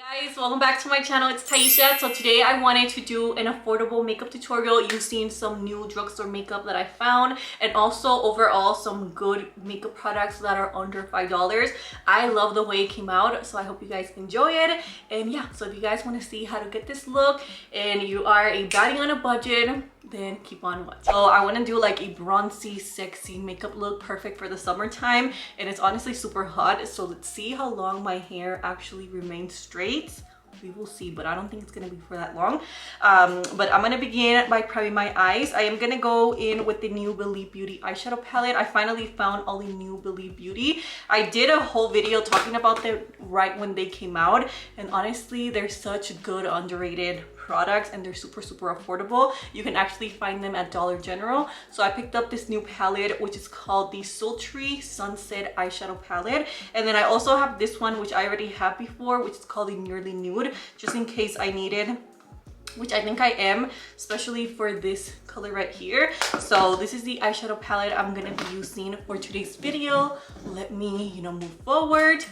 Hey guys, welcome back to my channel. It's Taisha. So today I wanted to do an affordable makeup tutorial using some new drugstore makeup that I found, and also overall some good makeup products that are under $5. I love the way it came out, so I hope you guys enjoy it. And yeah, so if you guys want to see how to get this look and you are a baddie on a budget, then keep on watching. So I want to do like a bronzy sexy makeup look, perfect for the summertime, and it's honestly super hot. So let's see how long my hair actually remains straight. We will see, but I don't think it's gonna be for that long. But I'm gonna begin by priming my eyes. I am gonna go in with the New Believe Beauty eyeshadow palette. I finally found all the New Believe Beauty. I did a whole video talking about them right when they came out, and honestly they're such good underrated products, and they're super affordable. You can actually find them at Dollar General. So I picked up this new palette, which is called the Sultry Sunset eyeshadow palette, and then I also have this one, which I already have before, which is called the Nearly Nude, just in case I needed, which I think I am, especially for this color right here. So this is the eyeshadow palette I'm gonna be using for today's video. Let me, move forward.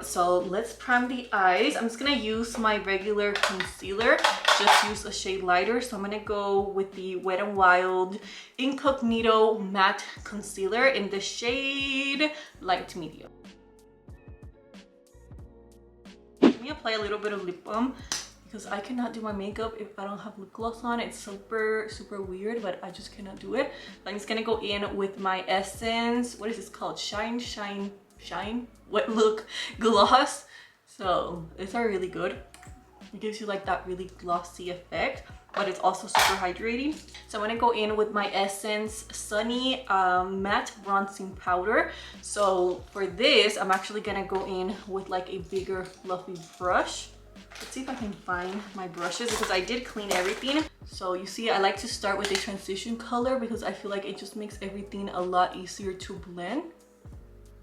So let's prime the eyes. I'm just gonna use my regular concealer, just use a shade lighter. So I'm gonna go with the Wet n Wild Incognito Matte Concealer in the shade Light to Medium. Let me apply a little bit of lip balm, because I cannot do my makeup if I don't have lip gloss on. It's super weird, but I just cannot do it. I'm just gonna go in with my Essence, what is this called? Shine Wet Look Gloss. So these are really good. It gives you like that really glossy effect, but it's also super hydrating. So I'm gonna go in with my Essence Sunny Matte Bronzing Powder. So for this, I'm actually gonna go in with like a bigger fluffy brush. Let's see if I can find my brushes, because I did clean everything. So you see, I like to start with a transition color because I feel like it just makes everything a lot easier to blend.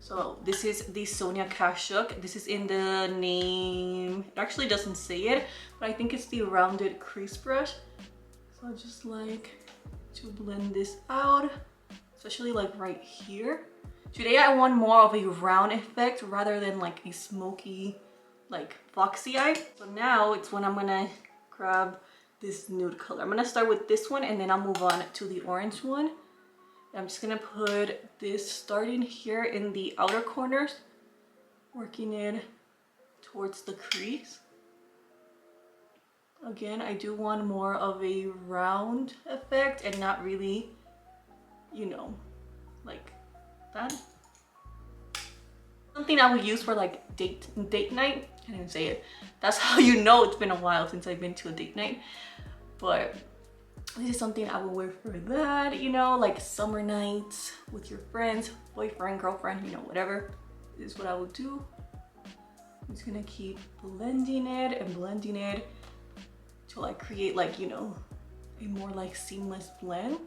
So this is the Sonia Kashuk. This is in the name, it actually doesn't say it, but I think it's the rounded crease brush. So I just like to blend this out, especially like right here. Today I want more of a round effect rather than like a smoky, like foxy eye. So now it's when I'm gonna grab this nude color. I'm gonna start with this one, and then I'll move on to the orange one. I'm just gonna put this starting here in the outer corners, working it towards the crease. Again, I do want more of a round effect and not really, like that. Something I would use for like date night. I didn't say it. That's how you know it's been a while since I've been to a date night. But this is something I would wear for that, like summer nights with your friends, boyfriend, girlfriend, whatever. This is what I would do. I'm just gonna keep blending it and blending it to like create like, a more like seamless blend.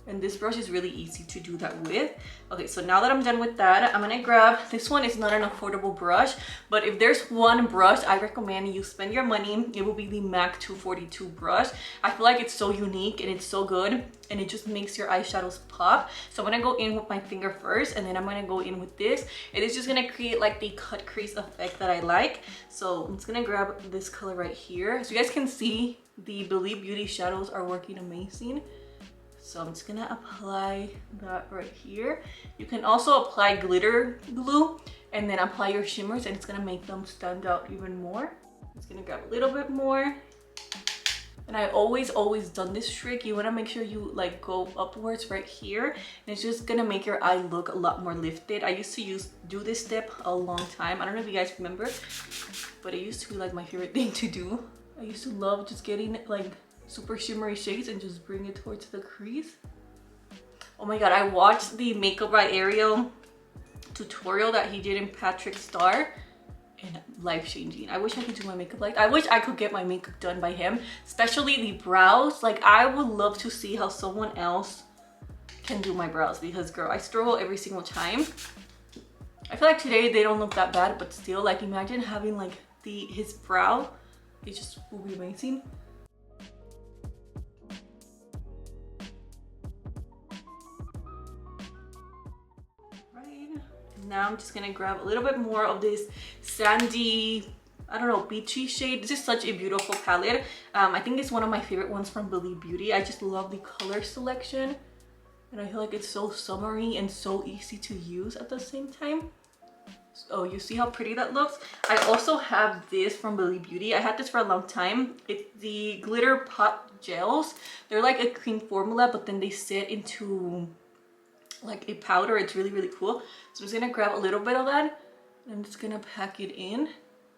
And this brush is really easy to do that with. Okay, so now that I'm done with that, I'm gonna grab, this one is not an affordable brush, but if there's one brush I recommend you spend your money, it will be the MAC 242 brush. I feel like it's so unique and it's so good, and it just makes your eyeshadows pop. So I'm gonna go in with my finger first, and then I'm gonna go in with this. It is just gonna create like the cut crease effect that I like. So I'm just gonna grab this color right here. So you guys can see the Believe Beauty shadows are working amazing. So I'm just gonna apply that right here. You can also apply glitter glue and then apply your shimmers, and it's gonna make them stand out even more. I'm just gonna grab a little bit more. And I always done this trick. You wanna make sure you like go upwards right here, and it's just gonna make your eye look a lot more lifted. I used to do this step a long time. I don't know if you guys remember, but it used to be like my favorite thing to do. I used to love just getting like super shimmery shades and just bring it towards the crease. Oh my god, I watched the Makeup by Ariel tutorial that he did in Patrick Star, and life-changing. I wish I could do my makeup like that. I wish I could get my makeup done by him, especially the brows. Like, I would love to see how someone else can do my brows, because girl, I struggle every single time. I feel like today they don't look that bad, but still, like, imagine having like his brow. It just will be amazing. Now I'm just gonna grab a little bit more of this sandy I don't know, beachy shade. This is such a beautiful palette. I think it's one of my favorite ones from Believe Beauty. I just love the color selection, and I feel like it's so summery and so easy to use at the same time. So you see how pretty that looks. I also have this from Believe Beauty. I had this for a long time. It's the glitter pot gels. They're like a cream formula, but then they set into like a powder. It's really, really cool. So I'm just gonna grab a little bit of that, and I'm just gonna pack it in.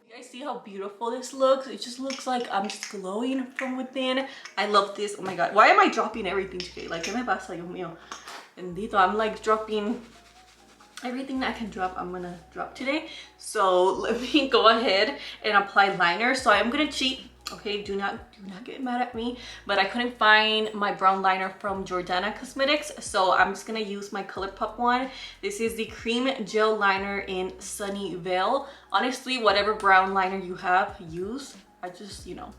You guys see how beautiful this looks? It just looks like I'm just glowing from within. I love this. Oh my god, why am I dropping everything today? Like, ¿qué me pasa, Dios mío? Bendito, I'm like dropping everything that I can drop. I'm gonna drop today. So let me go ahead and apply liner. So I'm gonna cheat. Okay, do not get mad at me, but I couldn't find my brown liner from Jordana Cosmetics, so I'm just gonna use my ColourPop one. This is the cream gel liner in Sunny Veil. Honestly, whatever brown liner you have, use. I just, you know,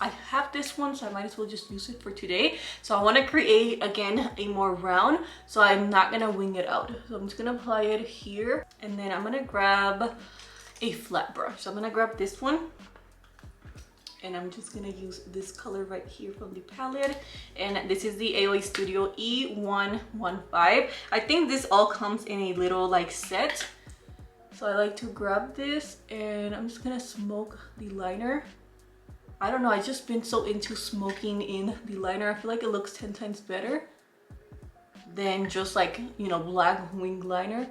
I have this one, so I might as well just use it for today. So I want to create again a more round, so I'm not gonna wing it out. So I'm just gonna apply it here, and then I'm gonna grab a flat brush. So I'm gonna grab this one, and I'm just gonna use this color right here from the palette, and this is the AOA Studio E115. I think this all comes in a little like set, so I like to grab this, and I'm just gonna smoke the liner. I don't know, I've just been so into smoking in the liner. I feel like it looks 10 times better than just like, you know, black wing liner.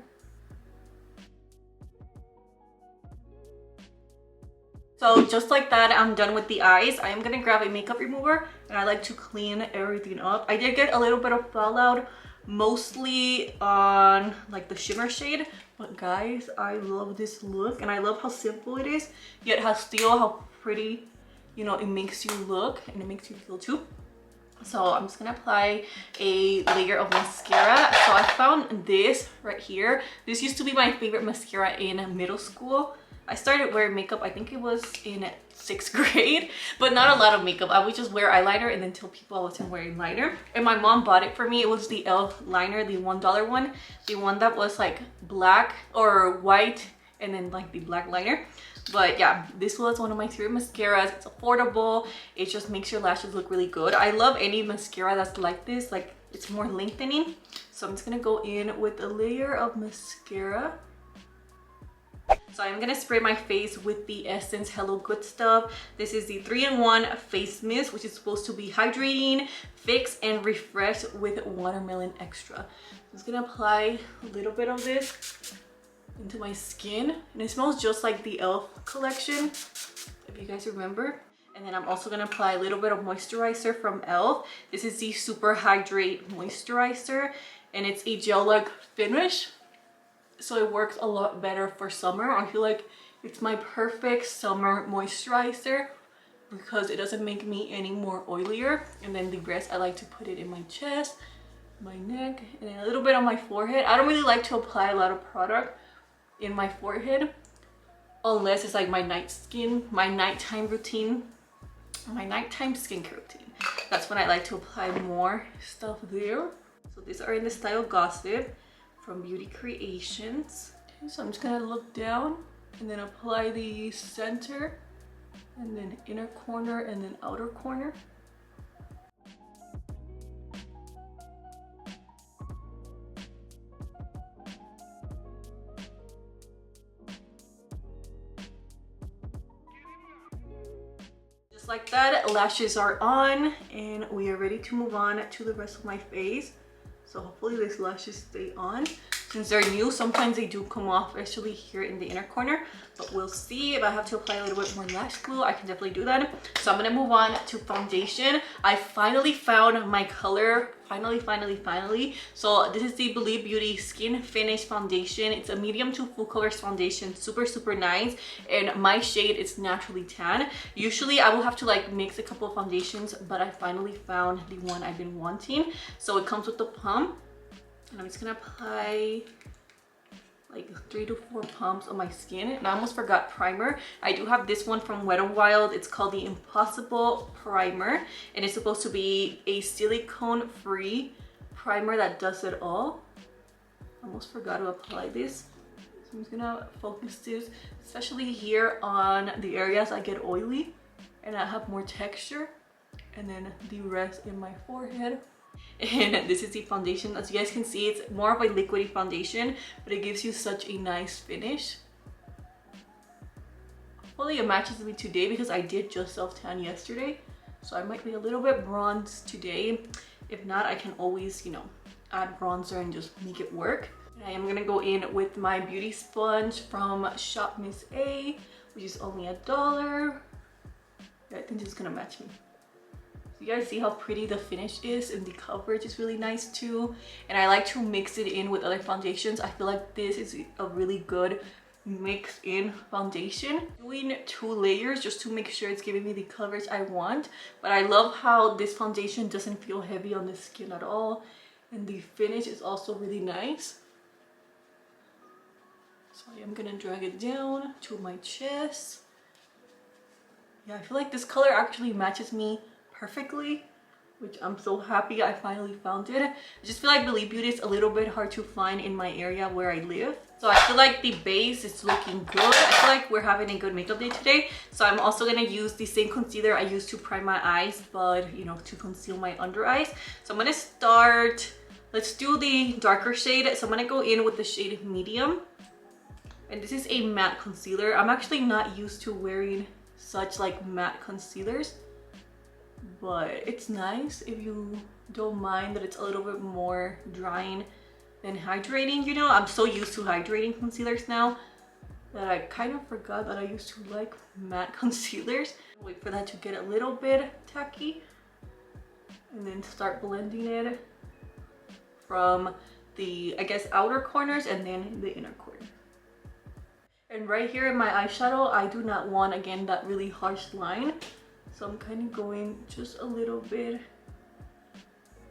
So just like that, I'm done with the eyes. I am gonna grab a makeup remover, and I like to clean everything up. I did get a little bit of fallout, mostly on like the shimmer shade, but guys, I love this look, and I love how simple it is, yet how pretty, you know, it makes you look, and it makes you feel too. So I'm just gonna apply a layer of mascara. So I found this right here. This used to be my favorite mascara in middle school. I started wearing makeup, I think it was in 6th grade, but not a lot of makeup. I would just wear eyeliner and then tell people I wasn't wearing liner. And my mom bought it for me. It was the e.l.f. liner, the $1 one, the one that was like black or white and then like the black liner. But yeah, this was one of my favorite mascaras. It's affordable. It just makes your lashes look really good. I love any mascara that's like this, like it's more lengthening. So I'm just gonna go in with a layer of mascara. So I'm gonna spray my face with the Essence Hello Good Stuff. This is the 3-in-1 face mist, which is supposed to be hydrating, fix, and refresh with watermelon extra. I'm just gonna apply a little bit of this into my skin, and it smells just like the e.l.f. collection, if you guys remember. And then I'm also gonna apply a little bit of moisturizer from e.l.f. This is the Super Hydrate Moisturizer, and it's a gel-like finish, so it works a lot better for summer. I feel like it's my perfect summer moisturizer because it doesn't make me any more oilier. And then the rest, I like to put it in my chest, my neck, and then a little bit on my forehead. I don't really like to apply a lot of product in my forehead unless it's like my nighttime routine, my nighttime skincare routine. That's when I like to apply more stuff there. So these are in the style Gossip from Beauty Creations. Okay, so I'm just gonna look down and then apply the center, and then inner corner, and then outer corner. Just like that, lashes are on, and we are ready to move on to the rest of my face. So hopefully these lashes stay on. Since they're new, sometimes they do come off, especially here in the inner corner, but we'll see. If I have to apply a little bit more lash glue, I can definitely do that. So I'm gonna move on to foundation. I finally found my color. Finally. So this is the Believe Beauty Skin Finish Foundation. It's a medium to full colors foundation, super nice, and my shade is naturally tan. Usually I will have to like mix a couple of foundations, but I finally found the one I've been wanting. So it comes with the pump, and I'm just gonna apply like 3 to 4 pumps on my skin. And I almost forgot primer. I do have this one from Wet n Wild. It's called the Impossible Primer, and it's supposed to be a silicone free primer that does it all. I almost forgot to apply this. So I'm just gonna focus this, especially here on the areas I get oily and I have more texture, and then the rest in my forehead. And this is the foundation. As you guys can see, it's more of a liquidy foundation, but it gives you such a nice finish. Hopefully it matches me today because I did just self-tan yesterday, so I might be a little bit bronzed today. If not, I can always, you know, add bronzer and just make it work. And I am gonna go in with my beauty sponge from Shop Miss A, which is only $1. Yeah, I think this is gonna match me. So you guys see how pretty the finish is, and the coverage is really nice too. And I like to mix it in with other foundations. I feel like this is a really good mix in foundation. Doing 2 layers just to make sure it's giving me the coverage I want. But I love how this foundation doesn't feel heavy on the skin at all, and the finish is also really nice. So I am gonna drag it down to my chest. Yeah, I feel like this color actually matches me perfectly, which I'm so happy I finally found it. I just feel like Believe Beauty is a little bit hard to find in my area where I live. So I feel like the base is looking good. I feel like we're having a good makeup day today. So I'm also gonna use the same concealer I used to prime my eyes, but you know, to conceal my under eyes. So I'm gonna start, let's do the darker shade. So I'm gonna go in with the shade Medium. And this is a matte concealer. I'm actually not used to wearing such like matte concealers, but it's nice if you don't mind that it's a little bit more drying than hydrating. You know, I'm so used to hydrating concealers now that I kind of forgot that I used to like matte concealers. Wait for that to get a little bit tacky, and then start blending it from the, I guess, outer corners and then the inner corner. And right here in my eyeshadow, I do not want, again, that really harsh line. So I'm kind of going just a little bit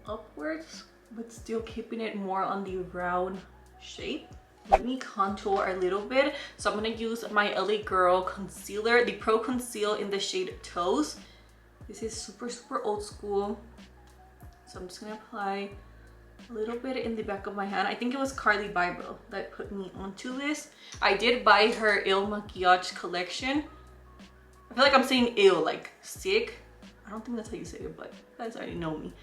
upwards, but still keeping it more on the round shape. Let me contour a little bit. So I'm going to use my LA Girl concealer, the Pro Conceal in the shade Toes. This is super, super old school. So I'm just going to apply a little bit in the back of my hand. I think it was Carly Bible that put me onto this. I did buy her Il Maquillage collection. I feel like I'm saying ill, like sick. I don't think that's how you say it, but you guys already know me.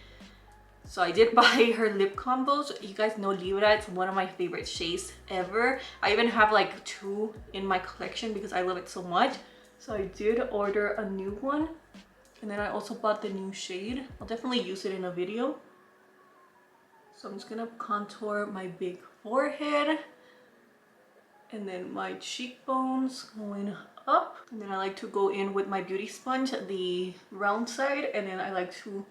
So I did buy her lip combos. You guys know Libra, it's one of my favorite shades ever. I even have like 2 in my collection because I love it so much. So I did order a new one. And then I also bought the new shade. I'll definitely use it in a video. So I'm just gonna contour my big forehead and then my cheekbones going up. And then I like to go in with my beauty sponge, the round side, and then I like to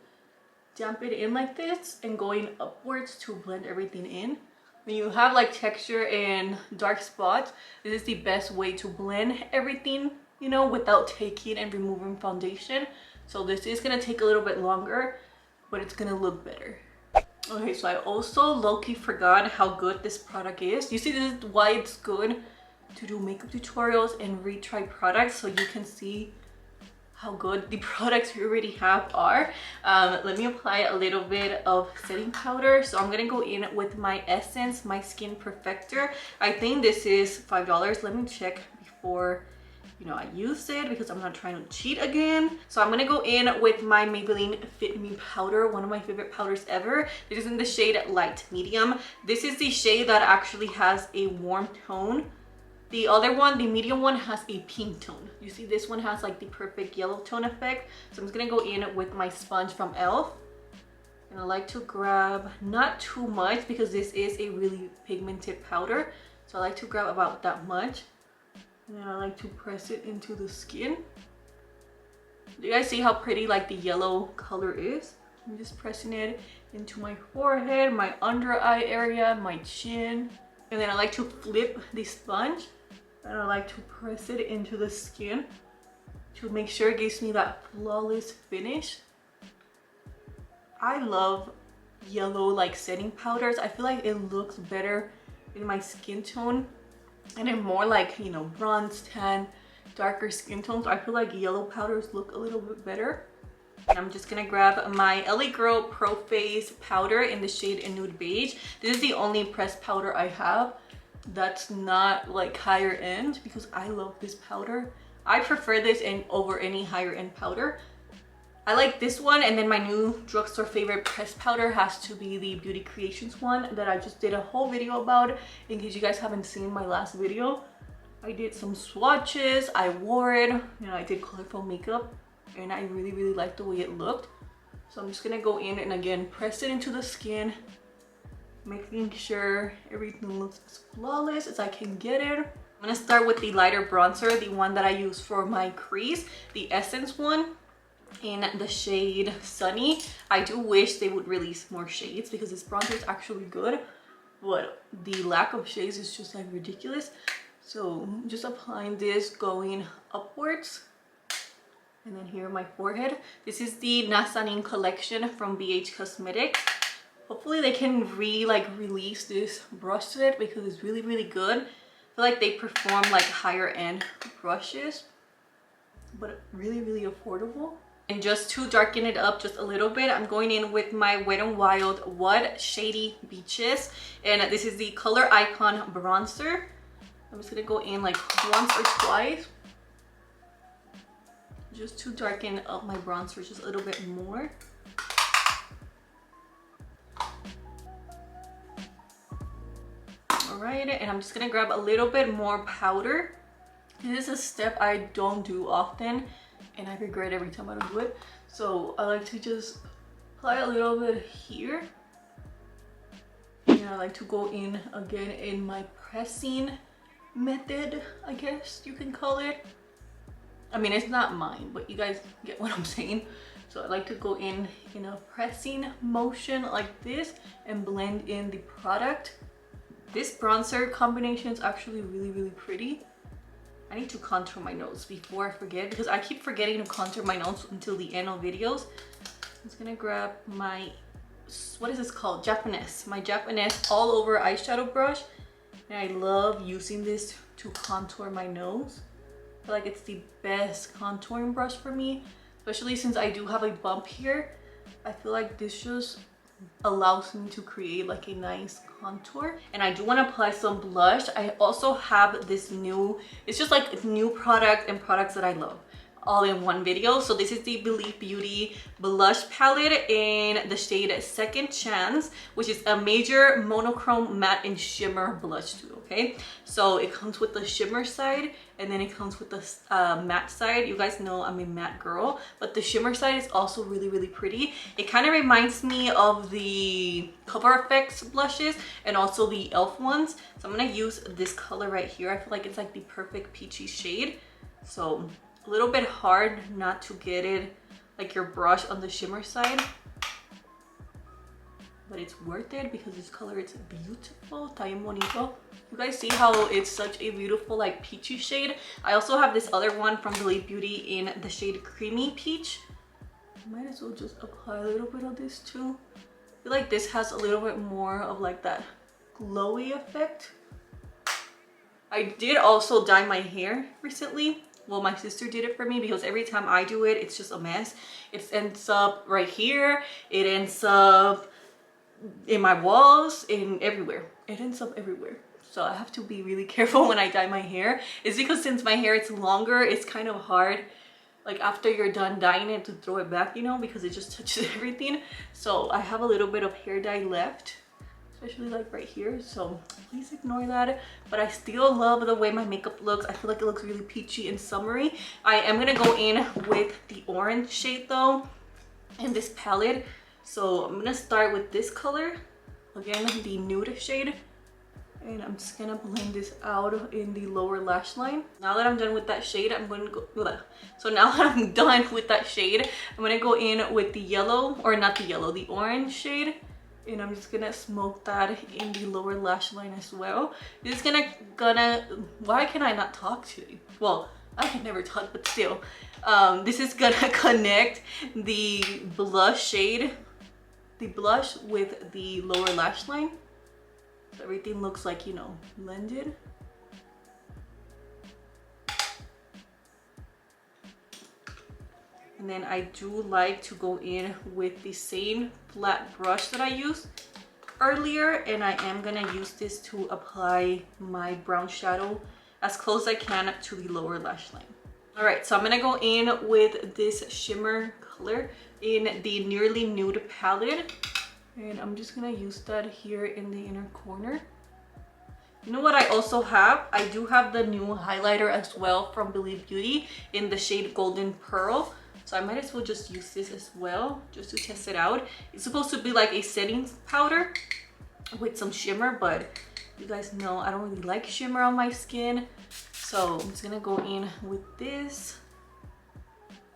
damp it in like this and going upwards to blend everything in. When you have like texture and dark spots, this is the best way to blend everything, you know, without taking and removing foundation. So this is gonna take a little bit longer, but it's gonna look better. Okay, so I also low-key forgot how good this product is. You see, this is why it's good to do makeup tutorials and retry products, so you can see how good the products you already have are. Let me apply a little bit of setting powder. So I'm gonna go in with my Essence My Skin Perfector. I think this is $5. Let me check before, you know, I use it because I'm not trying to cheat again. So I'm gonna go in with my Maybelline Fit Me powder, one of my favorite powders ever. This is in the shade Light Medium. This is the shade that actually has a warm tone. The other one, the medium one, has a pink tone. You see, this one has like the perfect yellow tone effect. So I'm just gonna go in with my sponge from e.l.f. And I like to grab not too much because this is a really pigmented powder. So I like to grab about that much. And then I like to press it into the skin. Do you guys see how pretty like the yellow color is? I'm just pressing it into my forehead, my under eye area, my chin. And then I like to flip the sponge and I like to press it into the skin to make sure it gives me that flawless finish. I love yellow like setting powders. I feel like it looks better in my skin tone. And in more like, you know, bronze, tan, darker skin tones, I feel like yellow powders look a little bit better. And I'm just gonna grab my LA Girl Pro Face powder in the shade Nude Beige. This is the only pressed powder I have. that's not like higher end, because I love this powder. I prefer this over any higher end powder. I like this one, and then my new drugstore favorite pressed powder has to be the Beauty Creations one that I just did a whole video about. In case you guys haven't seen my last video, I did some swatches, I wore it, you know, I did colorful makeup, and I really liked the way it looked. So I'm just gonna go in and again press it into the skin, making sure everything looks as flawless as I can get it. I'm gonna start with the lighter bronzer, the one that I use for my crease, the Essence one in the shade Sunny. I do wish they would release more shades because this bronzer is actually good, but the lack of shades is just like ridiculous. So I'm just applying this going upwards, and then here my forehead. This is the Nazanin collection from BH Cosmetics. Hopefully they can release this brush set because it's really good. I feel like they perform like higher end brushes, but really affordable. And just to darken it up just a little bit, I'm going in with my Wet n Wild What Shady Beaches, and this is the Color Icon bronzer. I'm just gonna go in like once or twice just to darken up my bronzer just a little bit more. Alright, and I'm just gonna grab a little bit more powder. This is a step I don't do often, and I regret every time I don't do it. So I like to just apply a little bit here. And I like to go in again in my pressing method, I guess you can call it. I mean, it's not mine, but you guys get what I'm saying. So I like to go in a pressing motion like this and blend in the product. This bronzer combination is actually really pretty. I need to contour my nose before I forget, because I keep forgetting to contour my nose until the end of videos. I'm just gonna grab my, what is this called? Japanese. My Japanese all over eyeshadow brush. And I love using this to contour my nose. I feel like it's the best contouring brush for me, especially since I do have a bump here. I feel like this just allows me to create like a nice contour. And I do want to apply some blush. I also have this new, it's just like new product and products that I love all in one video. So this is the Believe Beauty blush palette in the shade Second Chance, which is a major monochrome matte and shimmer blush too. Okay, so it comes with the shimmer side and then it comes with the matte side. You guys know I'm a matte girl, but the shimmer side is also really pretty. It kind of reminds me of the Cover FX blushes and also the e.l.f. ones. So I'm gonna use this color right here. I feel like it's like the perfect peachy shade. So a little bit hard not to get it like your brush on the shimmer side, but it's worth it because this color is beautiful. Está bien bonito. You guys see how it's such a beautiful like peachy shade? I also have this other one from Believe Beauty in the shade Creamy Peach. Might as well just apply a little bit of this too. I feel like this has a little bit more of like that glowy effect. I did also dye my hair recently. Well, my sister did it for me because every time I do it, it's just a mess. It ends up right here. It ends up in my walls, in everywhere. It ends up everywhere. So I have to be really careful when I dye my hair. It's because since my hair is longer, it's kind of hard, like after you're done dyeing it, to throw it back, you know, because it just touches everything. So I have a little bit of hair dye left, especially like right here, so please ignore that. But I still love the way my makeup looks. I feel like it looks really peachy and summery. I am gonna go in with the orange shade though in this palette. So I'm gonna start with this color, again the nude shade, and I'm just gonna blend this out in the lower lash line. Now that I'm done with that shade, I'm going to go, so now that I'm done with that shade, I'm gonna go in with the yellow, or not the yellow, the orange shade. And I'm just gonna smoke that in the lower lash line as well. This is gonna why can I not talk today? Well, I can never talk, but still. This is gonna connect the blush shade, the blush with the lower lash line. So everything looks like, you know, blended. And then I do like to go in with the same flat brush that I use earlier, and I am gonna use this to apply my brown shadow as close as I can to the lower lash line. All right, so I'm gonna go in with this shimmer color in the Nearly Nude palette, and I'm just gonna use that here in the inner corner. You know what I also have? I do have the new highlighter as well from Believe Beauty in the shade Golden Pearl. So I might as well just use this as well, just to test it out. It's supposed to be like a setting powder with some shimmer, but you guys know I don't really like shimmer on my skin. So I'm just gonna go in with this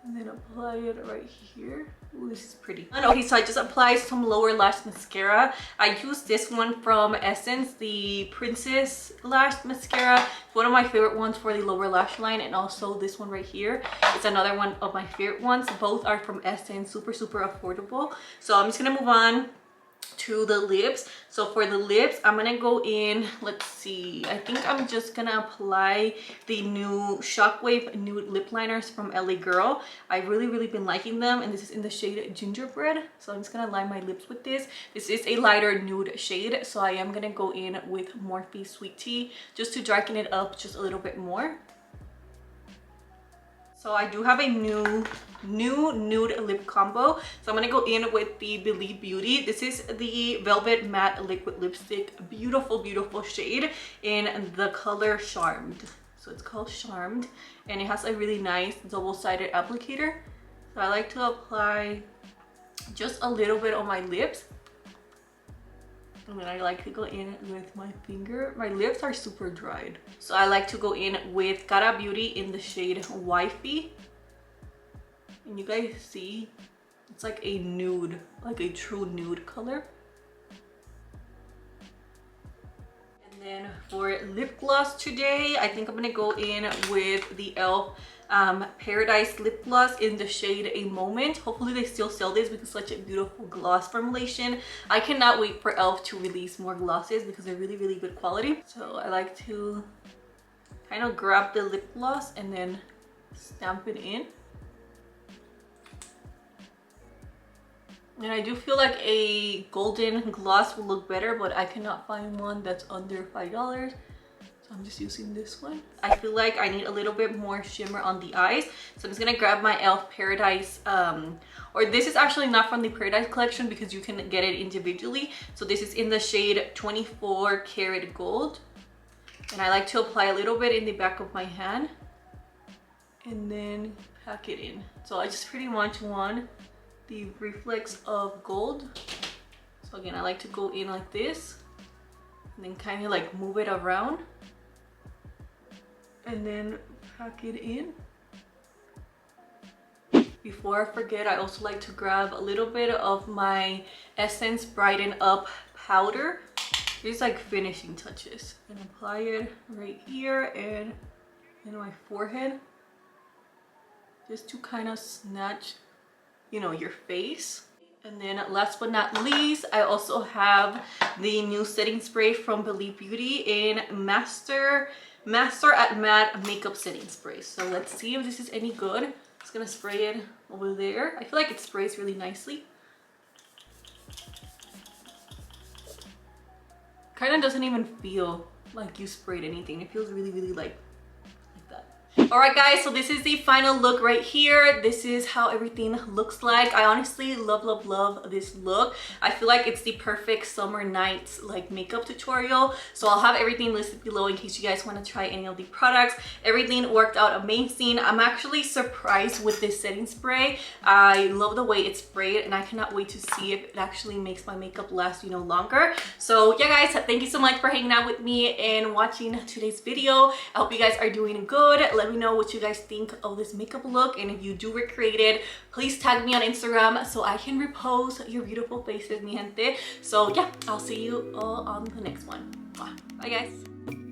and then apply it right here. Ooh, this is pretty. And okay, so I just applied some lower lash mascara. I used this one from Essence, the Princess Lash Mascara. It's one of my favorite ones for the lower lash line, and also this one right here. It's another one of my favorite ones. Both are from Essence, super affordable. So I'm just gonna move on to the lips. So for the lips, I'm gonna go in, let's see, I think I'm just gonna apply the new Shockwave nude lip liners from LA Girl. I've really been liking them, and this is in the shade Gingerbread. So I'm just gonna line my lips with this. This is a lighter nude shade, so I am gonna go in with Morphe Sweet Tea just to darken it up just a little bit more. So I do have a new nude lip combo. So I'm gonna go in with the Believe Beauty. This is the Velvet Matte Liquid Lipstick. Beautiful shade in the color Charmed. So it's called Charmed, and it has a really nice double-sided applicator. So I like to apply just a little bit on my lips. And then I like to go in with my finger. My lips are super dried, so I like to go in with Cara Beauty in the shade Wifey. And you guys see, it's like a nude, like a true nude color. And then for lip gloss today, I think I'm gonna go in with the e.l.f. Paradise lip gloss in the shade A Moment. Hopefully they still sell this because it's such a beautiful gloss formulation. I cannot wait for e.l.f. to release more glosses because they're really good quality. So I like to kind of grab the lip gloss and then stamp it in. And I do feel like a golden gloss will look better, but I cannot find one that's under $5. So I'm just using this one. I feel like I need a little bit more shimmer on the eyes. So I'm just gonna grab my e.l.f. Paradise, or this is actually not from the Paradise collection because you can get it individually. So this is in the shade 24 Karat Gold. And I like to apply a little bit in the back of my hand and then pack it in. So I just pretty much want the reflex of gold. So again, I like to go in like this and then kind of like move it around and then pack it in. Before I forget, I also like to grab a little bit of my Essence Brighten Up powder. These like finishing touches, and apply it right here and in my forehead, just to kind of snatch, you know, your face. And then last but not least, I also have the new setting spray from Believe Beauty in Master at Matte Makeup Setting Spray. So let's see if this is any good. Just gonna spray it over there. I feel like it sprays really nicely. Kind of doesn't even feel like you sprayed anything. It feels really like that. All right guys, so this is the final look right here. This is how everything looks like. I honestly love this look. I feel like it's the perfect summer nights like makeup tutorial. So I'll have everything listed below in case you guys want to try any of the products. Everything worked out amazing. I'm actually surprised with this setting spray. I love the way it's sprayed, and I cannot wait to see if it actually makes my makeup last, you know, longer. So yeah guys, thank you so much for hanging out with me and watching today's video. I hope you guys are doing good. Let me know what you guys think of this makeup look, and if you do recreate it, please tag me on Instagram so I can repost your beautiful faces, mi gente. So yeah, I'll see you all on the next one. Bye guys.